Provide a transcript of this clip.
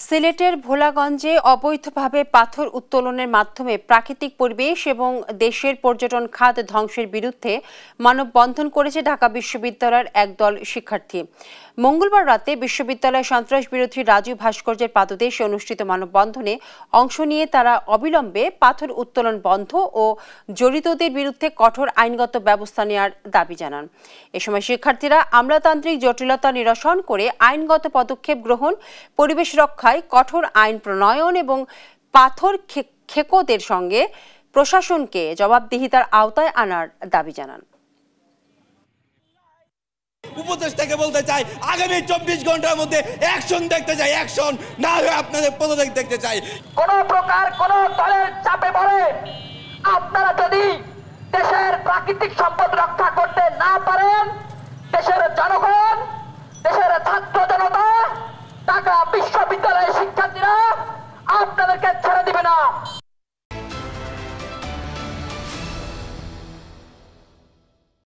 সিলেটের ভোলাগঞ্জে অবৈধভাবে পাথর উত্তোলনের মাধ্যমে প্রাকৃতিক পরিবেশ এবং দেশের পর্যটন খাত ধ্বংসের বিরুদ্ধে মানববন্ধন করেছে ঢাকা বিশ্ববিদ্যালয়ের একদল শিক্ষার্থী। মঙ্গলবার রাতে বিশ্ববিদ্যালয় সন্ত্রাস বিরোধী রাজু ভাস্কর্যের পাদদেশে অনুষ্ঠিত মানববন্ধনে অংশ নিয়ে তারা অবিলম্বে পাথর উত্তোলন বন্ধ ও জড়িতদের বিরুদ্ধে কঠোর আইনগত ব্যবস্থা নেওয়ার দাবি জানান। এ সময় শিক্ষার্থীরা আমলাতান্ত্রিক জটিলতা নিরসন করে আইনগত পদক্ষেপ গ্রহণ, পরিবেশ রক্ষায় কঠোর আইন প্রণয়ন এবং পাথর খেকোদের সঙ্গে প্রশাসনকে জবাবদিহিতার আওতায় আনার দাবি জানান। উপদেষ্টাকে বলতে চাই, আগামী 24 ঘন্টার মধ্যে অ্যাকশন দেখতে চাই, অ্যাকশন না হলে আপনাদের পদত্যাগ দেখতে চাই। কোন প্রকার কোন দলের চাপে পড়ে আপনারা যদি দেশের প্রাকৃতিক সম্পদ রক্ষা করতে না পারেন, দেশের জনগণ, দেশের ছাত্র জনতা ঢাকা বিশ্ববিদ্যালয়